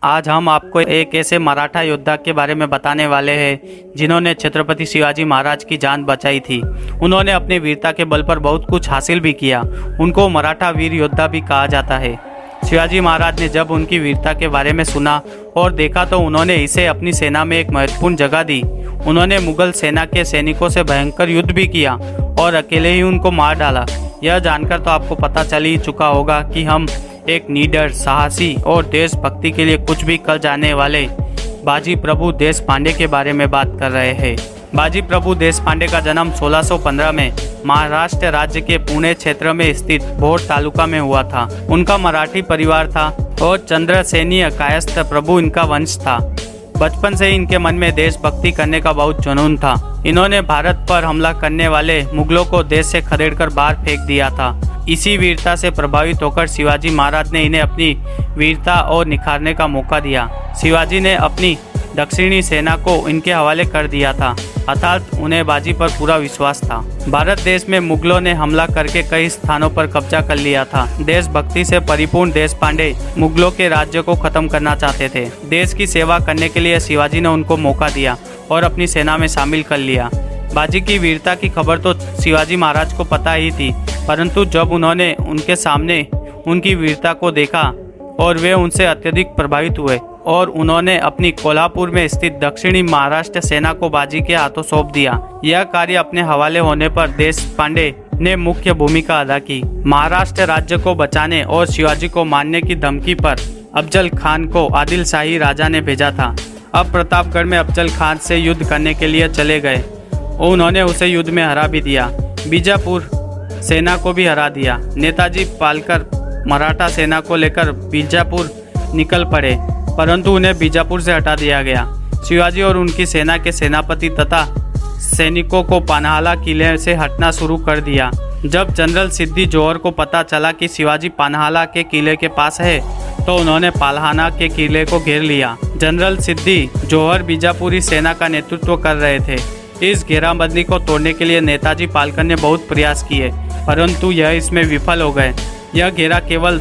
आज हम आपको एक ऐसे मराठा योद्धा के बारे में बताने वाले हैं जिन्होंने छत्रपति शिवाजी महाराज की जान बचाई थी। उन्होंने अपनी वीरता के बल पर बहुत कुछ हासिल भी किया। उनको मराठा वीर योद्धा भी कहा जाता है। शिवाजी महाराज ने जब उनकी वीरता के बारे में सुना और देखा तो उन्होंने इसे अपनी सेना में एक महत्वपूर्ण जगह दी। उन्होंने मुगल सेना के सैनिकों से भयंकर युद्ध भी किया और अकेले ही उनको मार डाला। यह जानकर तो आपको पता चल ही चुका होगा कि हम एक निडर, साहसी और देशभक्ति के लिए कुछ भी कर जाने वाले बाजी प्रभु देशपांडे के बारे में बात कर रहे हैं। बाजी प्रभु देशपांडे का जन्म 1615 में महाराष्ट्र राज्य के पुणे क्षेत्र में स्थित भोर तालुका में हुआ था। उनका मराठी परिवार था और चंद्रसेनीय कायस्थ प्रभु इनका वंश था। बचपन से ही इनके मन में देशभक्ति करने का बहुत जुनून था। इन्होंने भारत पर हमला करने वाले मुगलों को देश से खदेड़कर बाहर फेंक दिया था। इसी वीरता से प्रभावित होकर शिवाजी महाराज ने इन्हें अपनी वीरता और निखारने का मौका दिया। शिवाजी ने अपनी दक्षिणी सेना को इनके हवाले कर दिया था, अर्थात उन्हें बाजी पर पूरा विश्वास था। भारत देश में मुगलों ने हमला करके कई स्थानों पर कब्जा कर लिया था। देशभक्ति से परिपूर्ण देशपांडे मुगलों के राज्य को खत्म करना चाहते थे। देश की सेवा करने के लिए शिवाजी ने उनको मौका दिया और अपनी सेना में शामिल कर लिया। बाजी की वीरता की खबर तो शिवाजी महाराज को पता ही थी, परंतु जब उन्होंने उनके सामने उनकी वीरता को देखा और वे उनसे अत्यधिक प्रभावित हुए और उन्होंने अपनी कोल्हापुर में स्थित दक्षिणी महाराष्ट्र सेना को बाजी के हाथों सौंप दिया। यह कार्य अपने हवाले होने पर देशपांडे ने मुख्य भूमिका अदा की। महाराष्ट्र राज्य को बचाने और शिवाजी को मारने की धमकी पर अफजल खान को आदिल शाही राजा ने भेजा था। अब प्रतापगढ़ में अफजल खान से युद्ध करने के लिए चले गए। उन्होंने उसे युद्ध में हरा भी दिया। बीजापुर सेना को भी हरा दिया। नेताजी पालकर मराठा सेना को लेकर बीजापुर निकल पड़े, परंतु उन्हें बीजापुर से हटा दिया गया। शिवाजी और उनकी सेना के सेनापति तथा सैनिकों को पान्हाला किले से हटना शुरू कर दिया। जब जनरल सिद्दी जोहर को पता चला कि शिवाजी पान्हाला के किले के पास है तो उन्होंने पाल्हाना के किले को घेर लिया। जनरल सिद्दी जोहर बीजापुरी सेना का नेतृत्व कर रहे थे। इस घेराबंदी को तोड़ने के लिए नेताजी पालकर ने बहुत प्रयास किए, परंतु यह इसमें विफल हो गए। यह घेरा केवल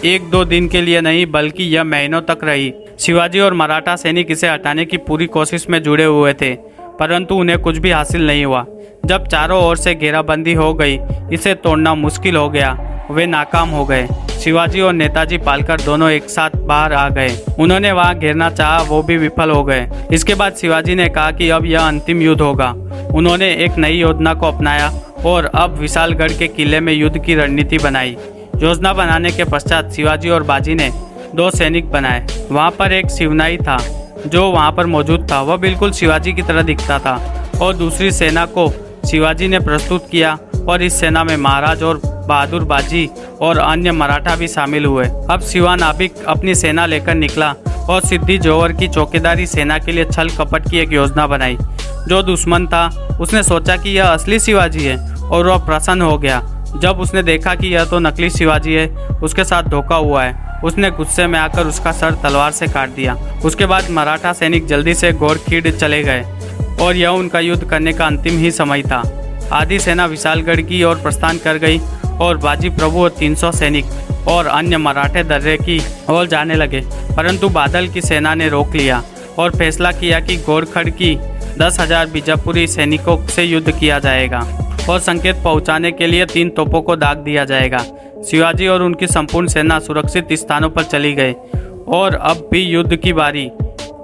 1-2 दिन के लिए नहीं बल्कि यह महीनों तक रही। शिवाजी और मराठा सैनिक इसे हटाने की पूरी कोशिश में जुड़े हुए थे, परंतु उन्हें कुछ भी हासिल नहीं हुआ। जब चारों ओर से घेराबंदी हो गई, इसे तोड़ना मुश्किल हो गया। वे नाकाम हो गए। शिवाजी और नेताजी पालकर दोनों एक साथ बाहर आ गए। उन्होंने वहां घेरना चाहा, वो भी विफल हो गए। इसके बाद शिवाजी ने कहा कि अब यह अंतिम युद्ध होगा। उन्होंने एक नई योजना को अपनाया और अब विशालगढ़ के किले में युद्ध की रणनीति बनाई। योजना बनाने के पश्चात शिवाजी और बाजी ने 2 सैनिक बनाए। वहां पर एक शिवनाई था जो वहां पर मौजूद था। वह बिल्कुल शिवाजी की तरह दिखता था और दूसरी सेना को शिवाजी ने प्रस्तुत किया और इस सेना में महाराज और बहादुर बाजी और अन्य मराठा भी शामिल हुए। अब शिवानाबिक अपनी सेना लेकर निकला और सिद्दी जोहर की चौकीदारी सेना के लिए छल कपट की एक योजना बनाई। जो दुश्मन था उसने सोचा कि यह असली शिवाजी है और वह प्रसन्न हो गया। जब उसने देखा कि यह तो नकली शिवाजी है, उसके साथ धोखा हुआ है, उसने गुस्से में आकर उसका सर तलवार से काट दिया। उसके बाद मराठा सैनिक जल्दी से घोड़खीड़ चले गए और यह उनका युद्ध करने का अंतिम ही समय था। आधी सेना विशालगढ़ की ओर प्रस्थान कर गई और बाजी प्रभु और 300 सैनिक और अन्य मराठे दर्रे की ओर जाने लगे, परंतु बादल की सेना ने रोक लिया और फैसला किया कि घोड़खड़ की 10,000 बीजापुरी सैनिकों से युद्ध किया जाएगा और संकेत पहुंचाने के लिए 3 तोपों को दाग दिया जाएगा। शिवाजी और उनकी संपूर्ण सेना सुरक्षित स्थानों पर चली गई और अब भी युद्ध की बारी।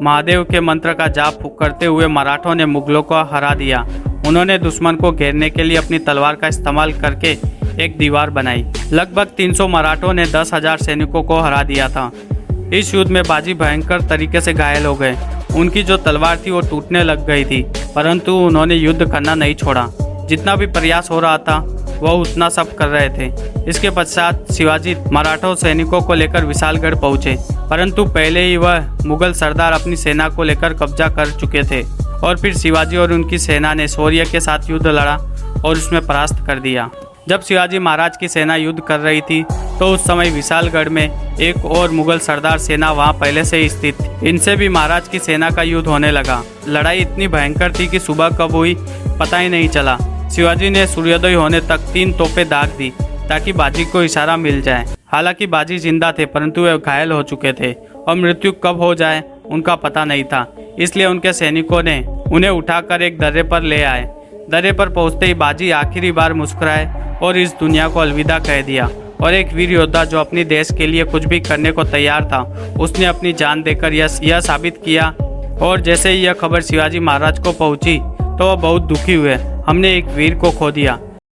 महादेव के मंत्र का जाप करते हुए मराठों ने मुगलों को हरा दिया। उन्होंने दुश्मन को घेरने के लिए अपनी तलवार का इस्तेमाल करके एक दीवार बनाई। लगभग 300 मराठों ने 10,000 सैनिकों को हरा दिया था। इस युद्ध में बाजी भयंकर तरीके से घायल हो गए। उनकी जो तलवार थी वो टूटने लग गई थी, परंतु उन्होंने युद्ध करना नहीं छोड़ा। जितना भी प्रयास हो रहा था वह उतना सब कर रहे थे। इसके पश्चात शिवाजी मराठा सैनिकों को लेकर विशालगढ़ पहुंचे, परंतु पहले ही वह मुगल सरदार अपनी सेना को लेकर कब्जा कर चुके थे और फिर शिवाजी और उनकी सेना ने शौर्य के साथ युद्ध लड़ा और उसमें परास्त कर दिया। जब शिवाजी महाराज की सेना युद्ध कर रही थी तो उस समय विशालगढ़ में एक और मुगल सरदार सेना वहां पहले से ही स्थित थी। इनसे भी महाराज की सेना का युद्ध होने लगा। लड़ाई इतनी भयंकर थी कि सुबह कब हुई पता ही नहीं चला। शिवाजी ने सूर्योदय होने तक 3 तोपें दाग दी ताकि बाजी को इशारा मिल जाए। हालांकि बाजी जिंदा थे परंतु वे घायल हो चुके थे और मृत्यु कब हो जाए उनका पता नहीं था। इसलिए उनके सैनिकों ने उन्हें उठाकर एक दर्रे पर ले आए। दर्रे पर पहुंचते ही बाजी आखिरी बार मुस्कुराए और इस दुनिया को अलविदा कह दिया। और एक वीर योद्धा जो अपने देश के लिए कुछ भी करने को तैयार था, उसने अपनी जान देकर यह साबित किया। और जैसे ही यह खबर शिवाजी महाराज को पहुंची तो वह बहुत दुखी हुए। हमने एक वीर को खो दिया।